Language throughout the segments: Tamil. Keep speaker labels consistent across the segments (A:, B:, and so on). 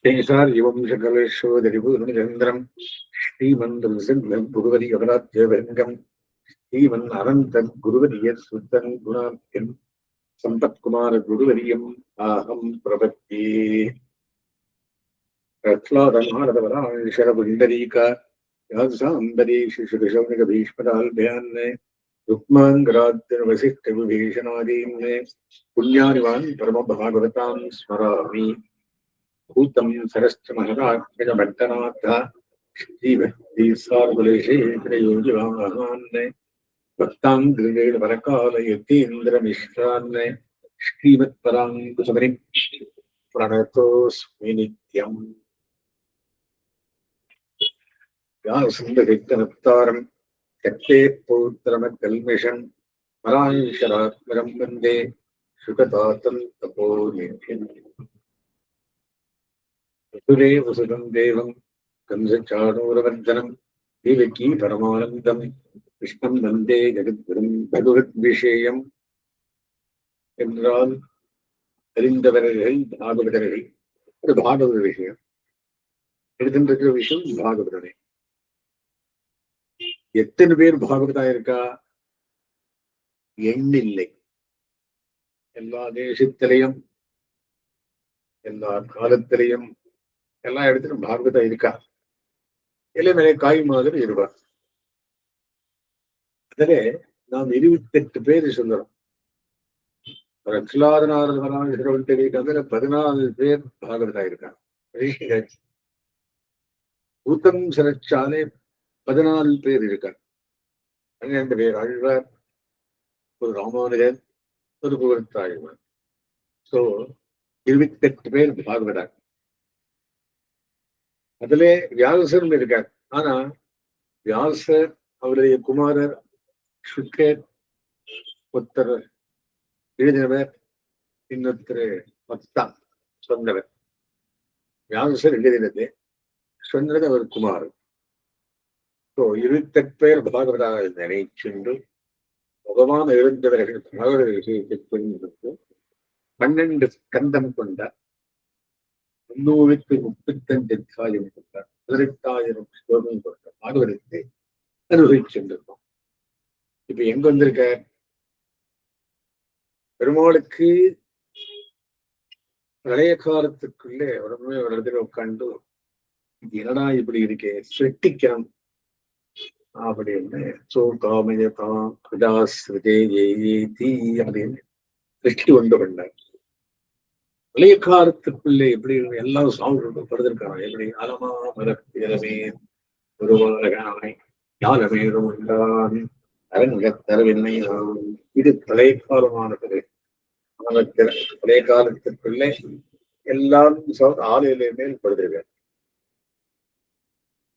A: शेषार्यवं शकलेश्वररिपुरनिरन्द्रं श्रीमन्त्रसिद्धं गुरुवरि अवराध्यभृङ्गं श्रीमन्ननन्तं गुरुवरि यत्सुतं गुणाख्यं सम्पत्कुमारगुरुवर्यम् आहं प्रपद्ये। प्रह्लादमानवराशरपुण्डरीक यासाम्बरीशिशुशौनकभीष्मदाल्भ्यान् रुक्माङ्गराद्यवसिष्ठविभीषणादीन् पुण्यानिवान् परमभागवतां स्मरामि। भूतं सरश्च महदात्मजभट्टनाथ श्रीभक्तिसार्वलेशेखरयोगिवाहान् भक्तां गृहेण परकालयतीन्द्रमिश्रान् श्रीमत्पराङ्कुशमणिं प्रणतोऽस्मि नित्यम्। व्यासन्दहितनप्तारं शक्ते पौत्रमकल्मिषं पराशरात्मरं वन्दे सुखदातं तपोनिध्यम्। वसुरे वसुदं देवं कंसचाणूरवर्धनं देवकी परमानन्दं कृष्णं वन्दे जगद्गुरुं। பகவத்விஷயம் என்றால் அறிந்தவர்கள் பாகவதர்கள். ஒரு பாகவத விஷயம் எடுத்துட்டு விஷயம் பாகவதனை. எத்தனை பேர் பாகவதா இருக்கா எண்ணில்லை. எல்லா தேசத்திலையும் எல்லா காலத்திலையும் எல்லா இடத்திலும் பாகவதா இருக்கா. இளமலை காய் மாதிரி இருப்பார். அதிலே நாம் 28 பேர் சொல்றோம். பிரகலாதனார் அதில் 14 பேர் பாகவதா இருக்காங்க. பூத்தம் சிறைச்சாலே 14 பேர் இருக்காங்க. 12 பேர் ஆழ்வார், ஒரு ராமானுஜர், ஒரு புகழ்த்தாழ்வார். சோ 28 பேர் பாகவதா. அதிலே வியாசரும் இருக்கார். ஆனா வியாசர் அவருடைய குமாரர் சுக்கர் ஒருத்தர் எழுதினவர், இன்னொருத்தர் மத்தா சொன்னவர். வியாசர் எழுதினது, சொன்னது அவர் குமாரர். 28 பேர் பாகவதாக நினைச்சென்று பகவான் எழுந்தவர்கள் பாகவத விஷயத்தை புரிந்து 12 ஸ்கந்தம் கொண்ட 335 அத்தியாயம் கொண்ட 18,000 ஸ்லோகம் கொண்ட பாகவதத்தை அனுபவிச்சென்றிருக்கோம். இப்ப எங்க வந்திருக்க? பெருமாளுக்கு பழைய காலத்துக்குள்ளே உடனே ஒரு இடத்துல உட்காந்து என்னடா இப்படி இருக்கே, சிருஷ்டிக்கணும் அப்படின்னு அப்படின்னு சிருஷ்டி கொண்டு பண்ணார். பழைய காலத்துக்குள்ளே எப்படி எல்லாம் சாப்பிட்டு படுத்திருக்காங்க. எப்படி அலமா மரத்திரமே ஒருவாரகானை ஞானமேறும் உண்டான் அரங்க தரவில்லை. இது பழைய காலமானது. பழைய காலத்துக்குள்ளே எல்லாம் ஆலையில மேல் படுத்திருக்காரு.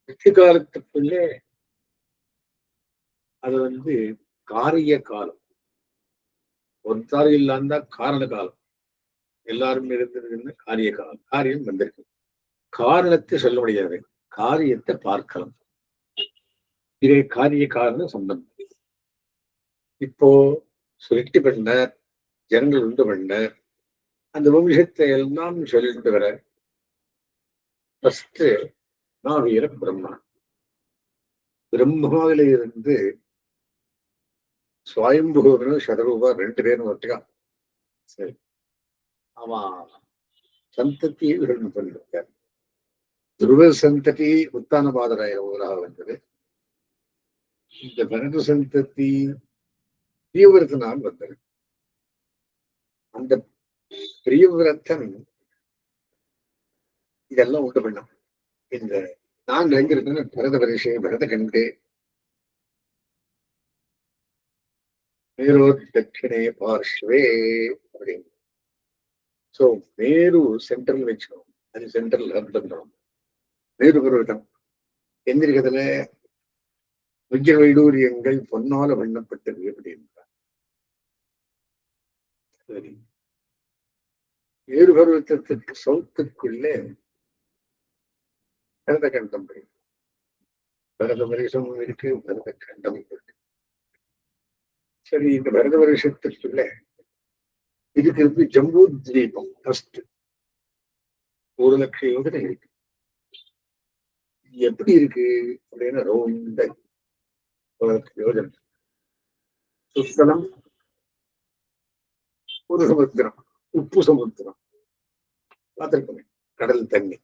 A: வெற்றி காலத்துக்குள்ளே அது காரிய காலம். ஒருத்தாரு இல்லாந்தா காரண காலம். எல்லாரும் இருந்திருக்குன்னு காரிய காலம். காரியம் வந்திருக்கு. காரணத்தை சொல்ல முடியாது, காரியத்தை பார்க்கலாம். இதே காரிய காரண சம்பந்தம். இப்போ சுருட்டி பண்ண ஜனங்கள் உண்டு பண்ண அந்த வம்சத்தை எல்லாம் சொல்லிட்டு வர ஃபர்ஸ்ட் நாவீர பிரம்மா. பிரம்மாவில இருந்து சுவாயம்புகனும் சதரூபா 2 பேரும் ஒட்டுக்கா. சரி, அவன் சந்ததி சொல்லியிருக்கார். துருவ சந்ததி உத்தான பாதராய ஊராக வந்தது. இந்த பரத சந்ததி பிரியவிரதனால் வந்தது. அந்த பிரியவிரத்தன் இதெல்லாம் உண்டு பண்ணோம். இந்த நான் எங்க இருக்குன்னு பரத பரிசை பரத கண்டு மேரு தட்சிணே பார்ஷ்வே அப்படின்னு. சோ மேரு சென்ட்ரல் வச்சுக்கணும். அது சென்ட்ரல் ஹப் பண்றோம். மேரு பருவட்டம் எந்திரிக்கத்துல விஜய வைடூரியங்கள் பொன்னால வண்ணப்பட்டது அப்படின்றார். சரி, மேரு பருவத்தத்துக்கு சவுத்துக்குள்ளே பரத கண்டம் பரத வருஷமும் இருக்கு, பரத கண்டம் இருக்கு. சரி, இந்த பரத வருஷத்துக்குள்ள இதுக்கு இருக்கு ஜம்பூ தீபம். ஃபர்ஸ்ட் 1,00,000 யோஜனை இருக்கு. எப்படி இருக்கு அப்படின்னா ரவுண்ட 1,00,000 யோஜனை சுத்தலம் ஒரு சமுத்திரம், உப்பு சமுத்திரம் பார்த்திருக்கோமே, கடல் தண்ணி.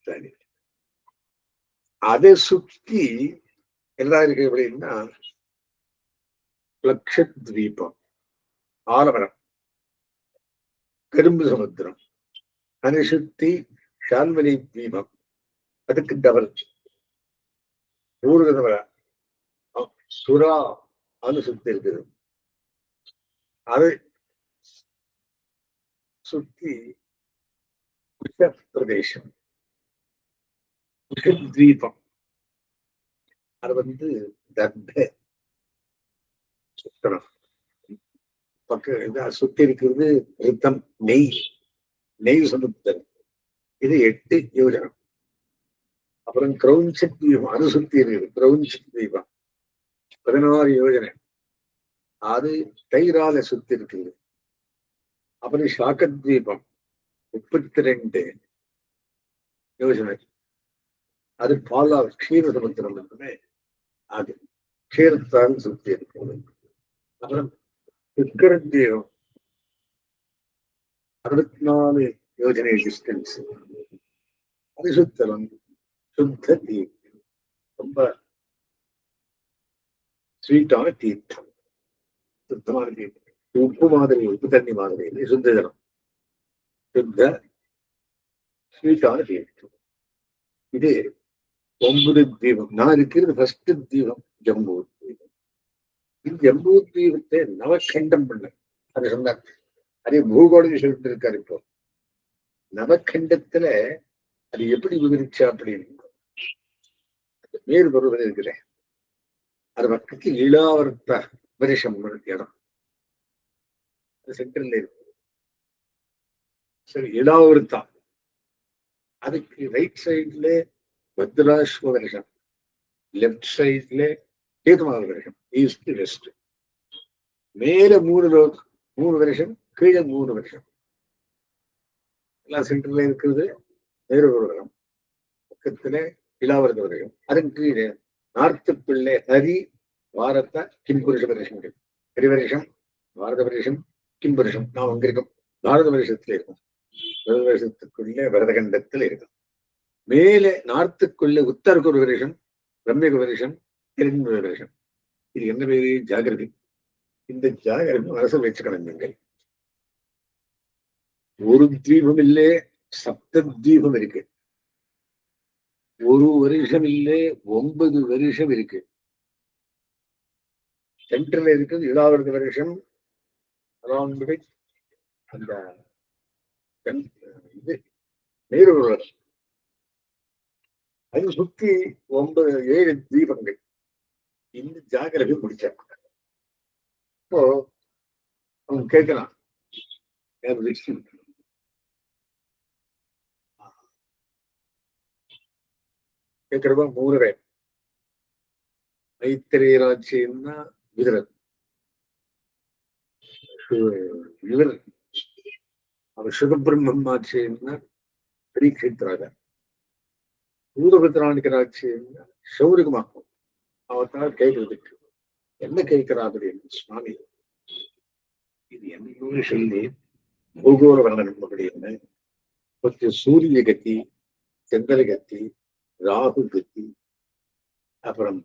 A: சரி, அதை சுற்றி எல்லாம் இருக்கு அப்படின்னா லட்சத்வீபம், ஆலமரம், கரும்பு சமுத்திரம், அதை சுத்தி ஷால்மலி தீபம், அதுக்கு டபல் ஊர்கதவ சுறா அது சுத்தி இருக்குது. அதை சுத்தி குஷ பிரதேசம், குஷத்வீபம், அது தர்ப சுத்தனம் பக்கம் சுத்தி இருக்கிறது. ரித்தம் நெய், நெய் சமுத்திரம், இது 8 யோஜனம். அப்புறம் கிரௌஞ்ச தீபம், அது சுத்தி இருக்குது. கிரௌஞ்ச தீபம் 16 யோஜனை, அது தைரால சுத்தி இருக்குது. அப்புறம் சாக்கத்வீபம் 32 யோஜனை, அது பாலா க்ஷீர சமுத்திரம் மட்டுமே, அது க்ஷீரத்தால் சுத்தி இருக்கிறது. அப்புறம் விக்கிரத்தீபம் 64 யோஜனை டிஸ்டன்ஸ், அது சுத்தலம் சுத்த தீர்த்தம், ரொம்ப ஸ்வீட்டான தீர்த்தம், சுத்தமான தீர்த்தம், உப்பு மாதிரி, உப்பு தண்ணி மாதிரி சுத்த ஜலம், சுத்த ஸ்வீட்டான தீர்த்தம். இது 9 தீபம். நான் இருக்கிறது ஃபர்ஸ்ட் தீபம் ஜம்பூ தீபம். இந்த ஜம்பூ தீபத்தை நவக்கண்டம் பண்ண அது சொன்னார். அதே பூகோள சொல்லிட்டு இருக்காரு. இப்போ நவக்கண்டத்துல அது எப்படி விவரிச்சா அப்படின்னு மேறு பருவம் இருக்கிறேன். அது பக்கத்தில் இளாவர்த்த வருஷம் இடம், அது சென்ட்ரல்ல இருக்கு. சரி, இளாவருத்தா, அதுக்கு ரைட் சைட்ல பத்ராஸ்வ வருஷம், லெப்ட் சைட்ல கேதுமாவ வருஷம், ஈஸ்ட் வெஸ்ட். மேல 3 வருஷம், கீழே 3 வருஷம், எல்லாம் சென்டர்ல இருக்கிறது. வேறு ஒரு வருடம் பக்கத்துல இளாவரத வருஷம், அதன் கீழே நார்த்து பிள்ளை ஹரி பாரத கிம்புருஷ வருஷம், ஹரி வருஷம், பாரத வருஷம், கிம்புருஷம். நாம் அங்க இருக்கோம், பாரத வருஷத்துல இருக்கும். பரத வருஷத்துக்குள்ளே பரதகண்டத்தில் இருக்கும். மேலே நார்த்துக்குள்ள உத்தருக்கு ஒரு வருஷம், பிரம்மக வருஷம், இரண்டு வருஷம். இது என்ன பேரு? ஜாகிரதி. இந்த ஜாகிரதி மனசில் வச்சுக்கணும். நீங்கள் ஒரு தீபம் இல்லே, சப்த தீபம் இருக்கு. ஒரு வருஷம் இல்லே, 9 வருஷம் இருக்கு. சென்ட்ரல் இருக்குது ஏழாவது வருஷம், அந்த இது நீர் வருஷம். அது சுத்தி 7 தீபங்கள். இந்த ஜாகிரதை முடிச்சாங்க. இப்போ அவன் கேட்கலாம், கேட்கிறப்ப 3 பேர் மைத்திரேயராட்சின்னா விதரன், இவர் அவர் சுகபிரம்மம் ஆட்சின்னா பரீட்சித் ராஜா, பூதபத்ராணிகராட்சின்னா சௌரிகமாக்கும். அவத்தால் கேட்கறதுக்கு என்ன கேட்கிறா அப்படின்னு சுவாமி இது என்ன சொல்லி பூகோள வர்ணனம் அப்படின்னு கொஞ்சம் சூரிய கத்தி, சந்திர கத்தி, ராகு கத்தி, அப்புறம்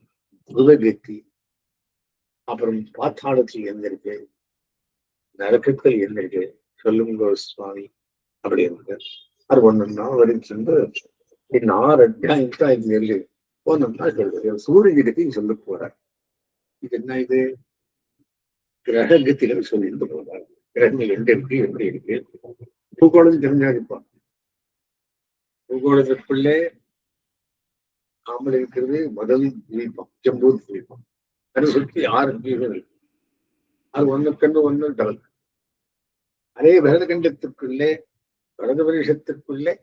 A: புத கத்தி, அப்புறம் பாத்தாளத்தில் என்ன இருக்கு, நரக்கத்தில் என்ன இருக்கு சொல்லுங்க சுவாமி அப்படின்னு அது ஒண்ணுன்னா வரும் சென்று இன்னும் 6 அத்தியாயத்துக்கு எழுது ஒண்ணுன்னா சொல்றது. சூரிய கத்தி சொல்ல போறார். இது என்ன? இது கிரகத்தில சொல்லிட்டு போறார். கிரகங்கள் எங்க இருக்கு, எப்படி இருக்கு, பூகோளம் தெரிஞ்சா இருப்பான். பூகோளத்திற்குள்ளே நாமல் இருக்கிறது முதல் தீபம், ஜம்பூ தீபம். அதை சுற்றி 6 தீபம் இருக்கு. அது ஒண்ணுக்கண்டு ஒண்ணு டபுள். அதே பரதகண்டத்திற்குள்ளே, பரத வருஷத்திற்குள்ளே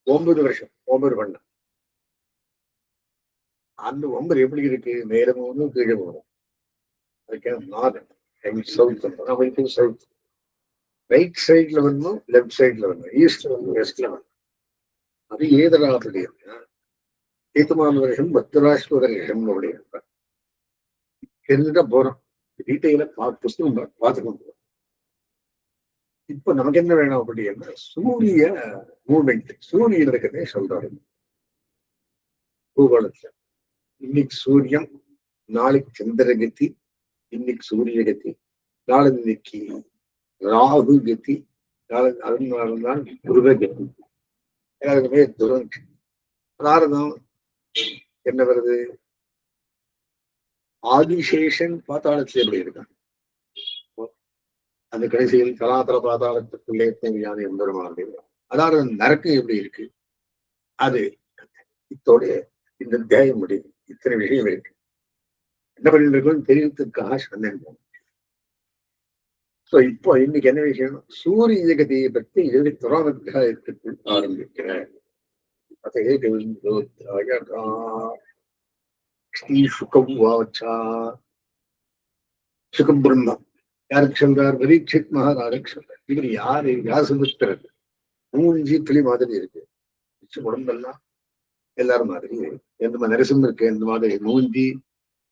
A: 9 வருஷம், 9 பண்ணம். அந்த 9 எப்படி இருக்கு? மேல 3 கீழே 3. அதுக்கு north and south, south. Right சைட்ல வரணும், லெப்ட் சைட்ல வரணும், ஈஸ்ட்ல வரணும், வெஸ்ட்ல வரணும். அது ஏதரா அப்படின்னா கேத்துமானவர்கள் பக்தராஷ்வரகம் அப்படின்னா தெரிஞ்சுதான் போறோம். டீட்டெயில புஸ்தகம் பார்த்துக்கணும். இப்ப நமக்கு என்ன வேணும் அப்படின்னா சூரிய மூவ்மெண்ட், சூரியன் இருக்கிறதே சொல்றாரு பூகோளத்துல. இன்னைக்கு சூரியன், நாளைக்கு சந்திரகதி, இன்னைக்கு சூரியகதி, நாளைக்கு ராகு கதி, அதனால்தான் துருவகதி. எல்லாருக்குமே துரம் பிராரதம் என்ன வருது? ஆதிசேஷன் பாத்தாளத்தில் எப்படி இருக்கான்? அந்த கடைசியில் கலாதல பாதாளத்துக்குள்ளே தேவையான எம்பெருமான். அதாவது நரக்கம் எப்படி இருக்கு? அது இத்தோட இந்த அத்தியாயம் முடியும். இத்தனை விஷயம் இருக்கு. என்ன பண்ணிருக்கோம் தெரியறதுக்காக சொன்னேன். இப்போ இன்னைக்கு என்ன விஷயம்? சூரிய கதியை பற்றி 23ஆம் அத்தியாயத்துக்குள் ஆரம்பிக்கிறேன். சுகம் வாச்சா சுகம் பிரம்மம் யாருக்கு சொல்றார்? பரீட்சித் மகாராஜுக்கு சொல்றார். இவர் யாரு? வியாசபுத்திரர். மூஞ்சி கிளி மாதிரி இருக்கு, உடம்பெல்லாம் எல்லாரும் மாதிரி. எந்த நரசிம்மருக்கு எந்த மாதிரி மூஞ்சி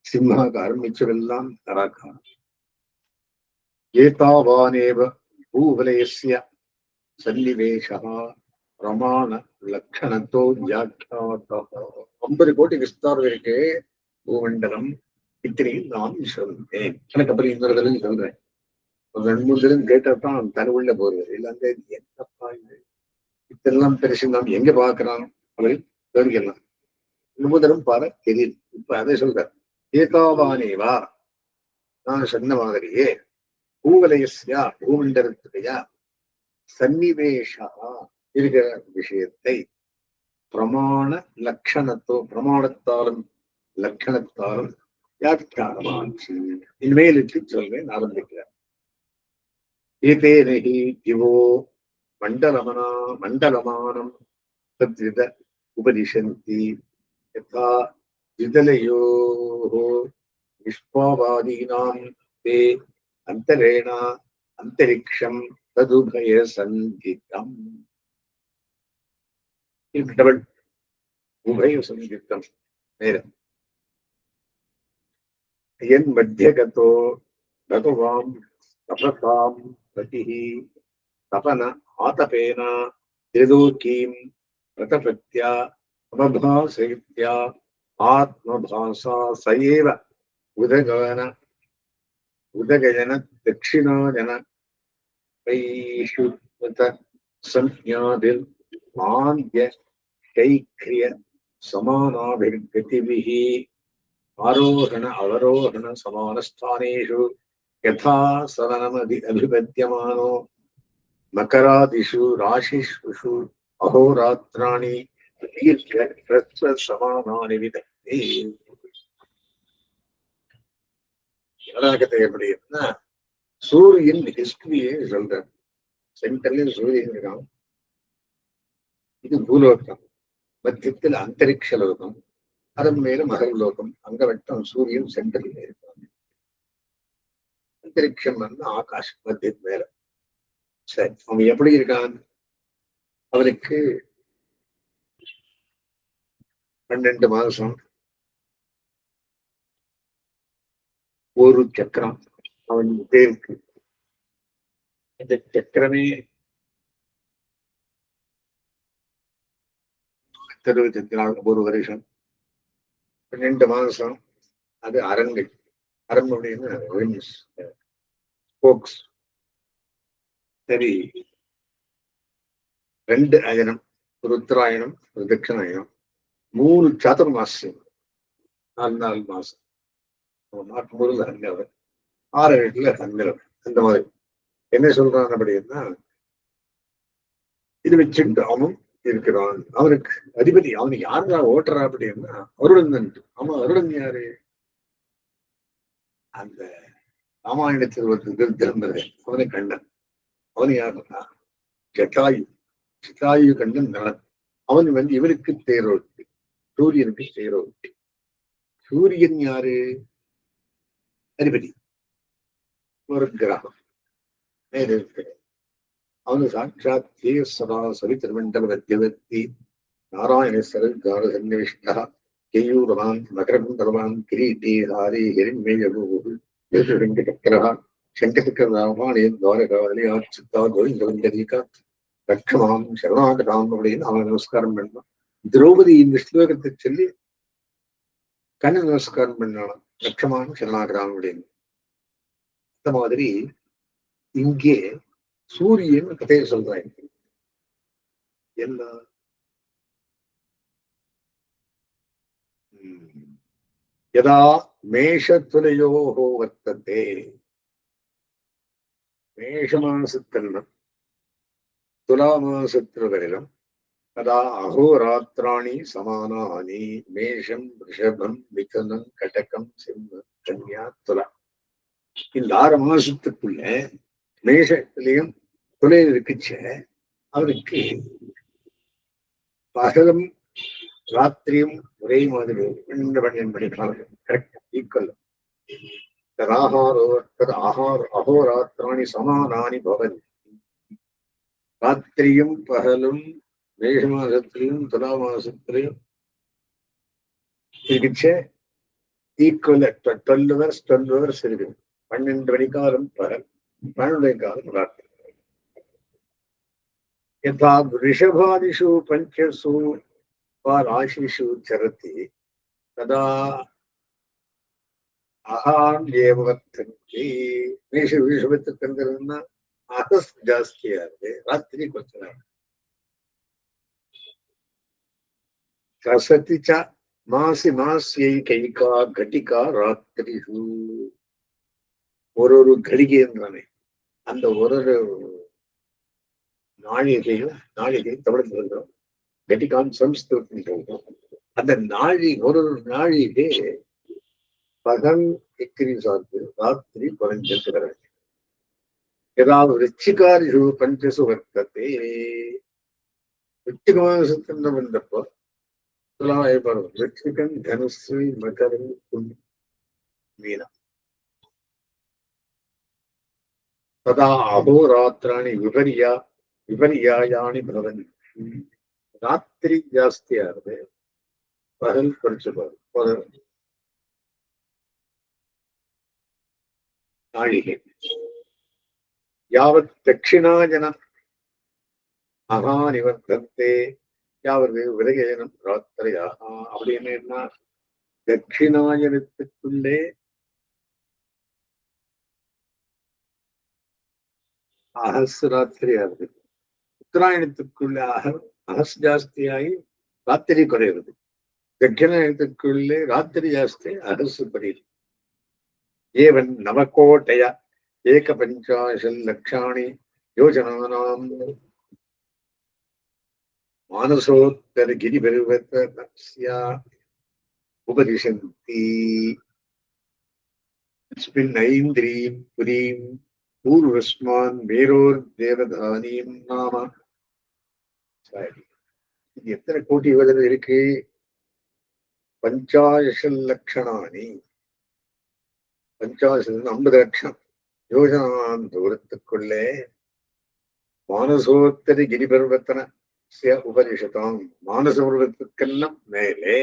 A: சிம்மாகாரம், மிச்சமெல்லாம் நராகாரம். ஏதாவானேவ பூவலயஸ்ய சன்னிவேஷः பிரமாண லட்சணத்தோ வியாக்கியாதः. 50 கோடி விஸ்தாரம் இருக்கு பூமண்டலம். இத்தனையும் நான் சொல்றேன். எனக்கு அப்புறம் இன்னொரு தடவை சொல்றேன். ஒரு 2-3 தடவை கேட்டதான் தருவுள்ள போறது. இல்லாத என்னப்பா இது, இதெல்லாம் பெருசு நாம் எங்க பாக்குறான் அப்படின்னு கேட்கலாம். 3 தடவை பாரு தெரியுது. இப்ப அதை சொல்ற. ஏதாவானேவா, நான் சொன்ன மாதிரியே, பூவலயஸ்யா பூமண்டலத்துடைய சன்னிவேஷா இருக்கிற விஷயத்தை பிரமாண லட்சணத்தோ பிரமாணத்தாலும் லட்சணத்தாலும் வியாக்கியானமாச்சு. இனிமேலுக்கு சொல்றேன் ஆரம்பிக்கிறார். ஏதேனஹி திவோ மண்டலமானம் தத்வித உபதிஷந்தி யதா விதலயோஹ நிஷ்பாவாதீனாம் தே அந்தரேண அந்தரிக்ஷம் ததுபய சங்கிதம். டபுள் உபய சங்கிதம் நேரம். என் மத்தியகதோ பகவான் தபசாம் பதிஹி தபன ஆதபேன திரிலோகீம் பிரதபத்யா அபபாசைத்யா ஆத்மபாசா சயேவ உதகயன தட்சிணாஜன வைஷுவத சஞ்ஞாதில் ஆந்திய கைக்ரிய சமானாபிர்கதிபிஹி ஆரோஹண அவரோஹண சமானஸ்தானேஷு யதா சதனமதி அபிபத்யமானோ மகராதிஷு ராசிஷு அஹோராத்ராணி சமானானி விதக்தி. எப்படின்னா சூரியன் ஹிஸ்டரியே சொல்ற. சென்டர்ல சூரியன் இருக்கான், இது பூலோகம். மத்தியத்தில் அந்தரிக்ஷ லோகம், அதன் மேல மகர் லோகம். அங்க வட்டம் சூரியன் சென்டர்ல இருக்கான். அந்தரிக்ஷம் ஆகாஷ் மத்தியத்து மேல. சரி, அவன் எப்படி இருக்கான்? அவனுக்கு 12 மாசம், ஒரு சக்கரம் அவன் பேருக்கு. இந்த சக்கரமே 61 ஒரு வருஷம். 12 மாசம் அது அரங்கு. அரம் அப்படின்னு ஸ்போக்ஸ். சரி, 2 அயனம், ஒரு உத்தராயணம், ஒரு தட்சிணாயனம், 3 சாதுர்மாசியம், 4 மாசம். நாட்டு முருள் ஹன்னவர், 6 இடத்துல ஹன்னவர். அந்த மாதிரி என்ன சொல்றான் அப்படின்னா, இது வச்சுட்டு அவன் இருக்கிறான். அவனுக்கு அதிபதி, அவனுக்கு யாருதான் ஓட்டுறா அப்படின்னா அருடன். அவன் அருடன் யாரு? அந்த ராமாயணத்தில் ஒரு திரும்புறது அவனை கண்ணன். அவனு யாருன்னா ஜட்டாயு. ஜட்டாயு கண்ணன் நலன். அவன் இவனுக்கு தேரோட்டி, சூரியனுக்கு தேரோட்டி. சூரியன் யாரு? அதிபதி, ஒரு கிரகம். அவனு சாட்சாத் தே சதா சவித்திருமண்டல மத்தியவர்த்தி நாராயணேஸ்வர கார சன்னிவிஷ்டா கேயூரவான் மகரகுண்டலவான் கிரீட்டி ஹாரி ஹிரண்மேயபூ வெங்கடக்கரா சங்கசக்கர ராமானே துவாரகாவலி ஆச்சித்தா கோவிந்தவந்தரிகா ரட்சமாம் சரணாகதாம் அப்படின்னு அவன் நமஸ்காரம் பண்ணான். திரௌபதி இந்த ஸ்லோகத்தை சொல்லி கண்ணன் நமஸ்காரம் பண்ணான், ரட்சமாம் சரணாகதாம் அப்படின்னு. அந்த மாதிரி இங்கே சூரியன் கதையை சொல்றாங்க. என்ன யதா மேஷத்துலையோகோ வர்த்ததே, மேஷமாசத்திலும் துலாமாசத்துல வரையிலும் ததா அகோராத்திராணி சமானானி மேஷம் ரிஷபம் மிதுனம் கடகம் சிம்மம் கன்யா துலா. இந்த 6 மாசத்துக்குள்ள மேஷத்திலையும் துளையில் இருக்குச்ச அவருக்கு பகலும் ராத்திரியும் ஒரே மாதிரி 12 மணி காலம் கரெக்ட் ஈக்குவல். அகோராத்திராணி சமானானி பவன். ராத்திரியும் பகலும் மேஷ மாசத்திலையும் துலா மாசத்திலையும் இருக்குச்ச ஈக்குவல். 12 ஹவர்ஸ் இருக்கு. 12 மணிக்காலம் பகல், 12 மணிக்காலம் ராத்திரி. யதா ரிஷபாதிஷு பஞ்சசு வா ராசிஷு சரதி ததா அகான் ஏவர்த்தந்தி. மேஷ ரிஷபத்துக்கு இருந்ததுன்னா அகஸ் ஜாஸ்தியா இருக்கு, ராத்திரி கொஞ்ச நேரம். கசதி ச மாசி மாசியை கைகா கட்டிகா ராத்திரிஷு. ஒரு கடிகைன்றானே, அந்த ஒரு நாழிகையும் தமிழ் சொல்றோம், கட்டிகான் சம்ஸ்கிருதம் சொல்றோம். அந்த ஒரு நாழிகை பகல் இன்க்ரீஸ் ஆகுது, ராத்திரி குறைஞ்சிருக்கிறாங்க. ஏதாவது ரிச்சிகாரிஷு பஞ்சசு வர்த்ததே. ரிச்சிக மாசத்துல வந்தப்போ ரிச்சிகன் தனுசு மகரம் மீனம். ததா அகோராத்திராணி விபரியாயாணி பவன். ராத்திரி ஜாஸ்தியா இருக்கு, பகல் குறைச்சு போகுது. நாழிகை யாவத் தட்சிணாஜன மகாநிவர்த்தந்தே யாவது விலகேனம் ராத்திரியா. அப்படின்னு என்ன, தட்சிணாயனத்துக்குள்ளே அகஸ் ராத்திரியா இருக்கு, உத்தராயணத்துக்குள்ள அகஸ் ஜாஸ்தியாகி ராத்திரி குறையுது, தட்சிணாயனத்துக்குள்ளே ராத்திரி ஜாஸ்தி அகஸ் குறையுது. ஏவன் நவகோட்டய ஏகபஞ்சாசல் லட்சாணி யோஜனானாம் மானசோத்தர கிரிபர்வதஸ்ய உபதிஷந்தி. தஸ்மின் ஐந்திரீம் புரீம் பூர்வஸ்மான் மேரோர் தேவதானீம் நாம. சரி, இது எத்தனை கோட்டி யோஜனை இருக்கு? பஞ்சாசல் லட்சணானி, 50 லட்சம் யோஜனான் தூரத்துக்குள்ளே மானசோத்தரி கிரிபர்வத்தன உபனிஷதாம். மானச பர்வத்துக்கெல்லாம் மேலே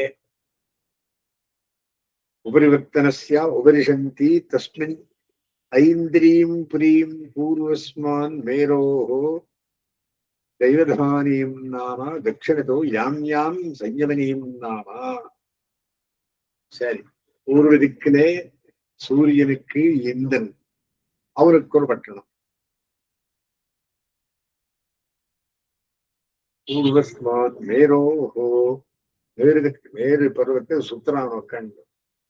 A: உபரிவர்த்தனஸ்ய உபனிஷந்தி. தஸ்மின் ஐந்திரீம் புரீம் பூர்வஸ்மான் மேரோஹோ தைவதானீம் நாம தட்சிணதோ யாம் சஞ்சமனீம் நாம. சரி, பூர்வ திக்கிலே சூரியனுக்கு இந்திரன், அவருக்கு ஒரு பட்டணம். பூர்வஸ்மான் மேரோஹோ, மேரு பருவத்தை சுத்தரான் உட்காந்து.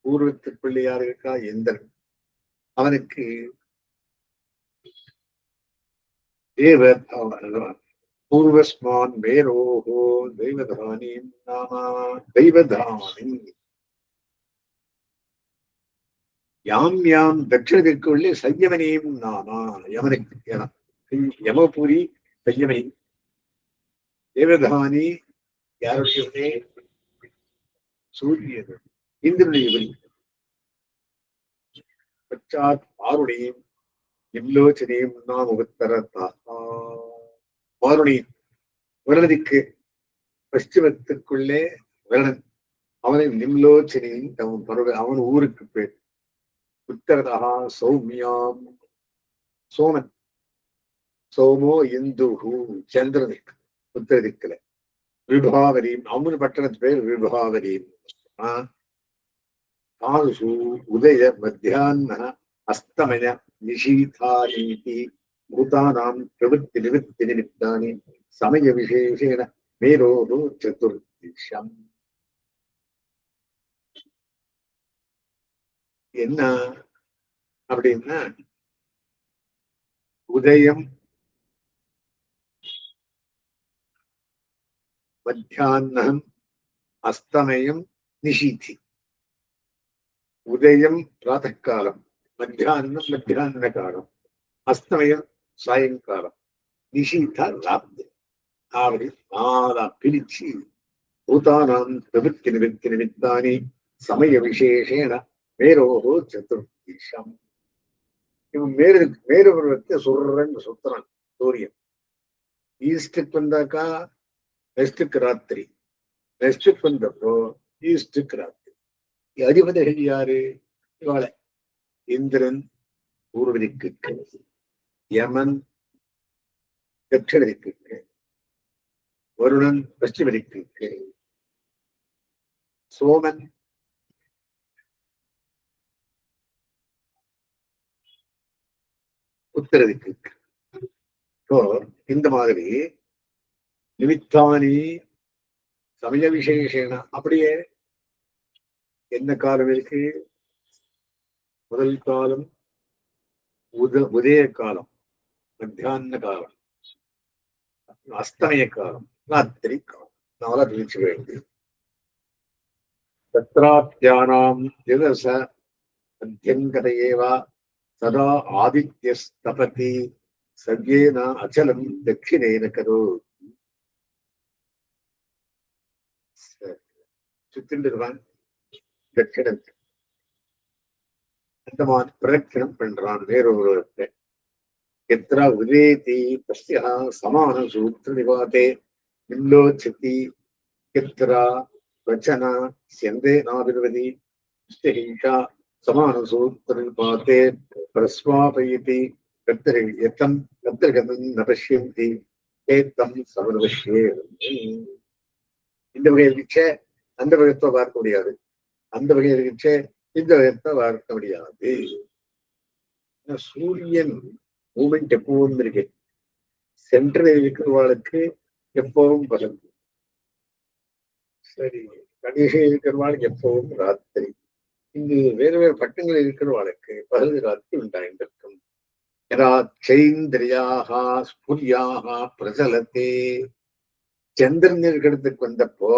A: பூர்வத்துக்குள்ளே யாரு இருக்கா? இந்திரன். அவனுக்கு தேவர் பூர்வஸ்மான் மேரோஹோ தெய்வதானி நாமா. தெய்வதானி யாம் தட்சிணத்திற்குள்ளே சையவனேயும் நாமா. யமனுக்கு யமபுரி சையவனி. தேவதானி யாருடைய? சூரியன், இந்திரனுடைய. பச்சாத் ஆருடையும் இல்லோச்சனையும் நாம் உத்தர தாத்தா. வாருணி வருணதிக்கு பশ্சிமத்துக்குள்ளே வருணன், அவனை நிம்லோச்சனின் அவன் ஊருக்கு பேர். உத்தரதா சௌமியாம், சோமன், சோமோ இந்துஹு சந்திரனுக்கு உத்தரதிக்கல. விபாவரியும் அவனு பட்டணத்து பேர் விபாவரியும். தாசு உதய மத்தியான அஸ்தமய நிஷீதானீதி பூதானாம் பிரவೃತ್ತಿ நிவೃತ್ತಿ நிமித்தானி சமய விசேஷேன மேரோடு சதுர்திஷம். என்ன அப்படின்னா, உதயம் மத்தியானம் அஸ்தமயம் நிஷீதி. உதயம் பிராத்தகாலம், மத்தியானம் மத்தியான காலம், அஸ்தமயம் சாயங்காலம், நிஷீதா ராத்திரி. அப்படி நாலா பிரிச்சு பூதானாம் பிரவೃತ್ತಿ நிவೃತ್ತಿ நிமித்தானி சமய விசேஷேன மேரோகோ சதுர்திஷம். இவன் மேருபுரத்தை சுடுறன்னு சுத்துறான் சூரியன். ஈஸ்டுக்கு வந்தாக்கா வெஸ்டுக்கு ராத்திரி, வெஸ்டுக்கு வந்தப்போ ஈஸ்டுக்கு ராத்திரி. அதிபதிகள் யாரு? இவாளை இந்திரன் பூர்வ திக்குக்கு, யமன் தட்சிண திக்குக்கு, வருணன் பশ্চিம திக்குக்கு, சோமன் உத்தர திக்குக்கு. இந்த மாதிரி நிமித்தானி சமய விசேஷேன. அப்படியே என்ன காலம் இருக்கு? முதல் காலம் உதய காலம், மத்தியான காலம், அஸ்தமய காலம், ராத்திரி காலம். நாளா பிரிச்சு வேண்டியது. தத்ராத்யானாம் திவச மத்தியங்கதையேவா சதா ஆதித்யஸ்தபதி சவ்யேன அச்சலம் தட்சிணேன கரோ. சுத்தின்றான் தட்சிணத்து. அந்த மாதிரி பிரதட்சிணம் பண்றான் வேறொருவத்தை. எத்ரா உதேதி தஸ்யா சமான சூத்திர நிவாதே நில்லோச்சதி எத்ரா வச்சனா ஸ்யந்தே நாபிர்வதி ஸ்தஹீஷா சமான சூத்திர நிவாதே பிரஸ்வாபயதி கத்திரகம் கத்திரகதம் ந பஷ்யந்தி ஏத்தம் சமனவஷ்யே. இந்த வகை இருந்துச்சே அந்த வகையத்தை பார்க்க முடியாது, அந்த வகை இருந்துச்சே இந்த வகையத்தை பார்க்க முடியாது. சூரியன் மூமெண்ட் எப்பவும் இருக்கு. சென்ட்ரல் இருக்கிறவாளுக்கு எப்பவும் பகல், சரி கடைசியில் இருக்கிறவாளுக்கு எப்பவும் ராத்திரி. இங்கு வேறு வேறு பட்டங்கள் இருக்கிறவாளுக்கு பகல் ராத்திரி உண்டாயிருக்கும். சைந்திரியாக ஸ்புரியாக பிரசலத்தே. சந்திரன் இருக்கிறதுக்கு வந்தப்போ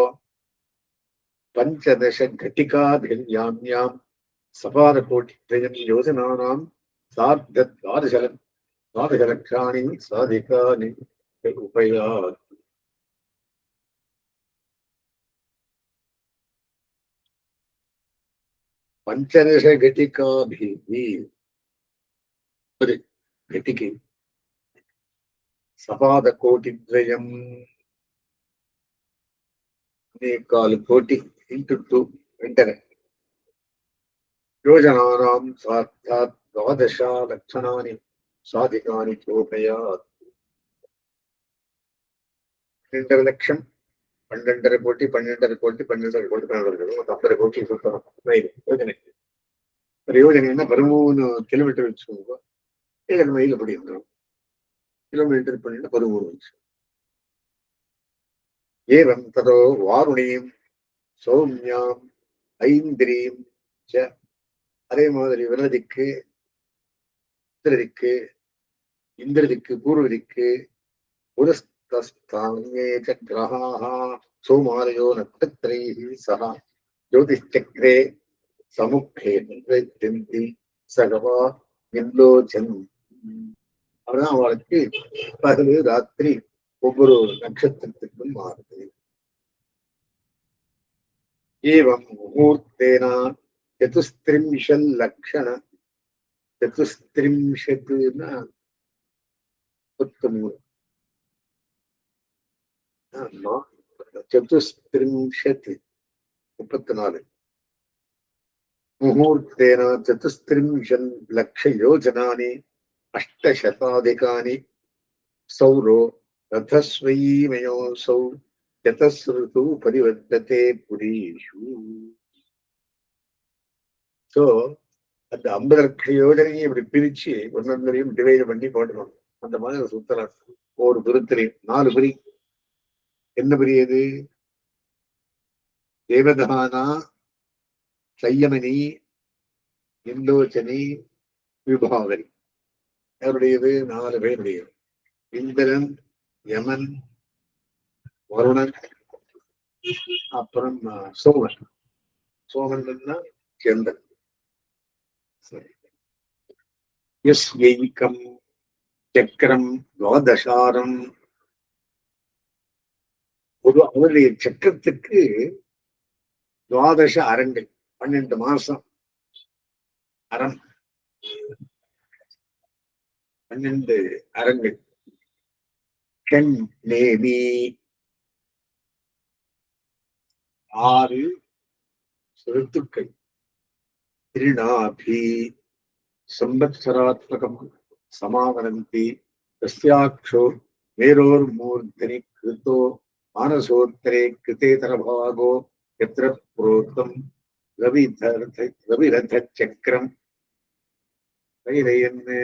A: பஞ்சதச கட்டிகாபிர்யாம்யாம் சபார கோட்டித்வயம் யோஜனானாம் சார்த்த द्वादशलक्षाणि साधिकानि उपयात्. பஞ்சதச கட்டிகாபிஹி ஒரு கட்டிகை சபாத கோட்டித்வயம் 1.25 கோடி into 2 2.5 யோஜனானாம் சார்த்தாத் 12 லட்சணானி சாதிகானி உபயாத். 2.5 லட்சம் 12.5 கோடி 12.5 கோடி 12.5 கோடி 50 கோடி சுத்தம் யோஜனை. ஒரு யோஜனைன்னா 13 கிலோமீட்டர் வச்சுக்கோங்க. 7 மைல் அப்படி இருந்தோம். கிலோமீட்டர் பண்ணிட்டு 13 நிமிஷம். ஏவம் ததோ வாருணீம் சௌமியாம் ஐந்திரீம் ச. அதே மாதிரி விரதிக்கு உத்தரதிக்கு இந்திரதிக்கு பூர்வதிக்கு புரஸ்தஸ்தானே ச கிரகாः சோமாலயோ நட்சத்திரைः சஹ ஜோதிஷ்சக்ரே சமுखे நிவர்த்தந்தி சகவா நில்லோச்சன். அப்படிதான் அவளுக்கு பகல் ராத்திரி ஒவ்வொரு நட்சத்திரத்துக்கும் மாறுது. ஏவம் முகூர்த்தேன சதுஸ்திரிம்ஷல் லக்ஷண. சதுஸ்திரிம்ஷத்துன்னா 33. चतुस्त्रिंशत् 34 मुहूर्तेन 34 लक्षयोजनानि 800 सौरो रथस्वयीमयोऽसौ चतस्ऋतु परिवर्तते पुरीषु. ஸோ அந்த 50 லட்சம் யோஜனையும் இப்படி பிரிச்சு ஒன்னொன்றையும் டிவைட் பண்ணி போட்டுக்கணும். அந்த மாதிரி சுத்தலாம். ஒரு புறத்திலையும் 4 பிரி. என்ன பிரியது? தேவதானா, சையமணி, இந்தோச்சனி, விபாவரி. அவருடையது 4 பேருடையது. இந்திரன், யமன், வருணன், அப்புறம் சோமன். சோமன் சந்திரன். யஸ்யைகம் சக்கரம் துவாதசாரம். ஒரு அவருடைய சக்கரத்துக்கு துவாதச அரங்கள், 12 மாசம் அறம், 12 அரங்கள். கண் நேமி 6 ருத்துக்கள். திருநாபி சம்பத்சராத்மகம் சமாவனந்தி. தஸ்யாக்ஷோ மேரோர்மூர்த்தனி கிருதோ மானசோத்தரே கிருதேதரபாகோ யத்ர புரோக்தம் ரவிரத சக்கரம் கைரயன்னு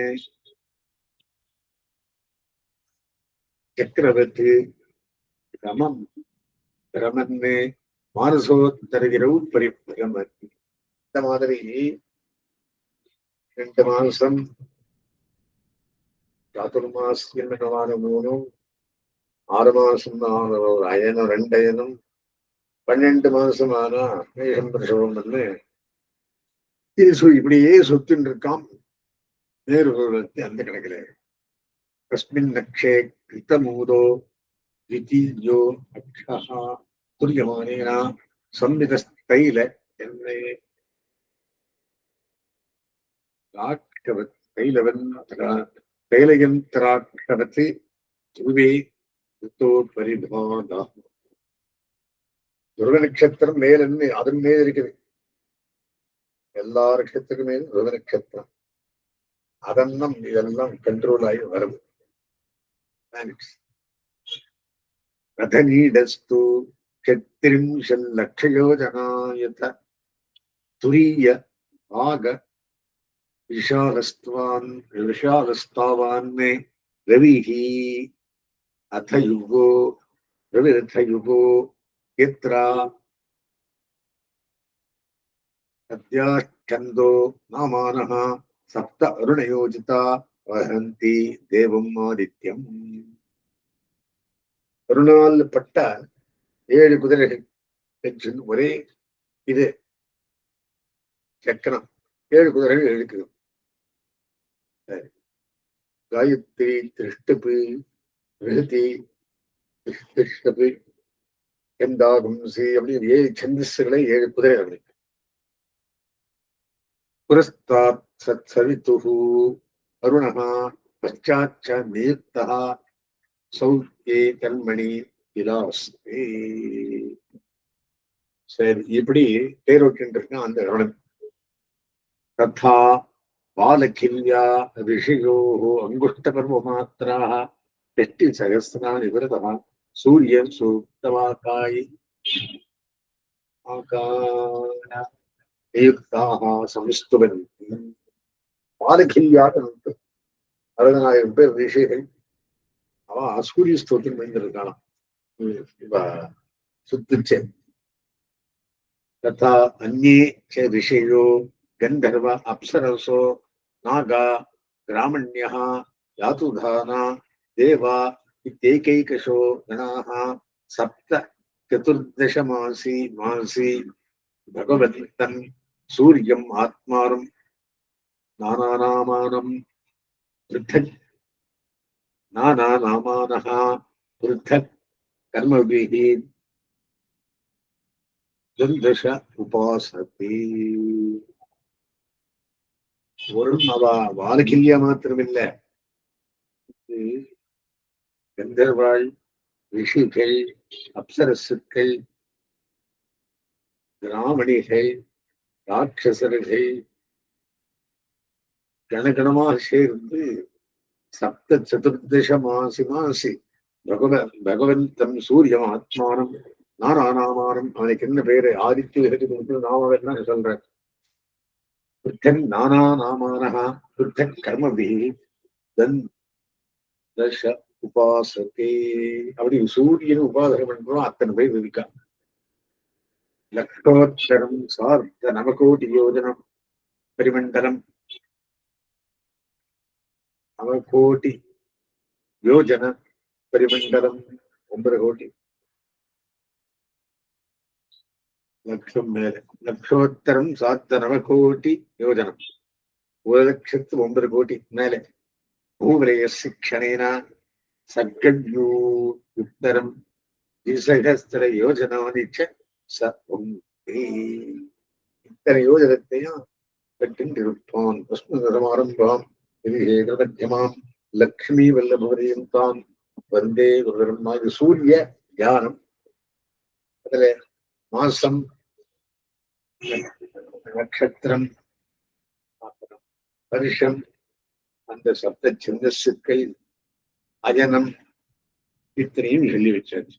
A: சக்கரவர்த்தி ரமம் ரமன்னு மானசோத்தரகிரவு பரிபிரமதி. இந்த மாதிரி 2 மாசம் சாதுர்மாசியம் 3, 6 மாசம் அயனம் 2 அயனம், 12 மாசம் ஆனா மேஷம் பிரசவம் பண்ணு. இப்படியே சொத்துன்னு இருக்கான். நேருபுரத்து அந்த கணக்குல தஸ்மின் நக்ஷே கிருத்தமூதோ த்விதீயோ அக்ஷஹா துரியமானேனா சம்மிதஸ்தைல எண்ணெய் ராட்சவத் தைலயந்திராட்சவத்து துருவே ருத்தோ பரிபாதா. துருவ நட்சத்திரம் மேலன்னு அதன் மேல் இருக்குது. எல்லா நட்சத்திரக்கும் மேல் துருவ நட்சத்திரம். அதெல்லாம் இதெல்லாம் கண்ட்ரோல் ஆகி வரும். ரதநீடஸ்து 34 லட்சயோஜனாயத துரிய ஆக விஷாலஸ்தாவான் ரவிஹி அத யுகோ ரவிரத யுகோ யத்ரா அத்யாச்சந்தோ நாமானஹ சப்த அருணயோஜிதா வஹந்தி தேவம் ஆதித்யம். அருணால் பட்ட 7 குதிரைகள் ஒரே இது சக்கரம். 7 குதிரைகள் இருக்குது. காயத்ரி திருஷ்டபு ரிஹதி திருஷ்டபு எந்தாகும்சி அப்படி 7 சந்தஸ்களை 7 குதிரைகள். புரஸ்தாத் சத் சவிதுஹு அருணஹ பச்சாச்ச நியுக்தஹ சௌத்யே கண்மணி விலாஸ்தே. சரி, இப்படி தேரோட்டின் இருக்கான் அந்த அருணன். ததா பாலகில்யா ரிஷியோः அங்குஷ்டபர்வமாத்ராः 8 சகஸ்ராணி விரதः சூரியன் சூக்தவாகாய் நியுக்தாக சம்ஸ்துவன். பாலகில்யாக 60,000 பேர் ரிஷிகள். அவன் சூரிய ஸ்தோத்திரம் பண்ணிருக்கானாம். சுத்துச்சே. ததா அந்யே ச ரிஷியோ கந்தர்வ அப்சரசோ நாகா கிராமண்யः யாதுதானா தேவா இत्येकैकशो गणाः சப்த 14 மாசி பகவந்தன் சூரியம் ஆத்மானம் நானாநாமானம் பிருத்தக் நானாநாமானஹ பிருத்தக் கர்மபிஹி தந்தச உபாசதி. ஒரு வாலகில்யா மாத்திரமில்ல, கந்தர்வாள், ரிஷிகள், அப்சரசுக்கள், கிராமணிகள், ராட்சசர்கள் கணகணமாக சேர்ந்து சப்த சதுர்தச மாசி மாசி பகவந்தம் சூரியம் ஆத்மானம் நாராயணாமானம். அவனுக்கு என்ன பேரு? ஆதித்ய நாமம் சொல்றேன். புத்தன் நானா நாமானஹா புத்தன் கர்மபி தச உபாசத்தே. அப்படி சூரியன் உபாசனம் பண்றோம். அத்தனை பேர் இருக்கா. லக்ஷோத்தரம் சார்த்த நவகோடி யோஜனம் பரிமண்டலம். நவகோடி யோஜன பரிமண்டலம் 9 கோடி லட்சம் மேல. லட்சோத்தரம் சாத்த நவகோடி யோஜனம் 1,09 கோடி மேல. பூவலய சிக்ஷணேனா சர்க்கட்யூத்தரம் திசகஸ்திர யோஜனானிச்ச இத்தனை யோஜனத்தையும் கட்டிருப்பான். விஷ்ணுரமாரம்பாம் மத்தியமாம் லக்ஷ்மி வல்லபவரையும் தான் வந்தே குருதர்மா. இது சூரிய தியானம். அதுல மாசம், நட்சத்திரம், வருஷம், அந்த சப்த சிந்தசுக்கள், அஜனம் இத்தனையும் சொல்லி வச்சாச்சு.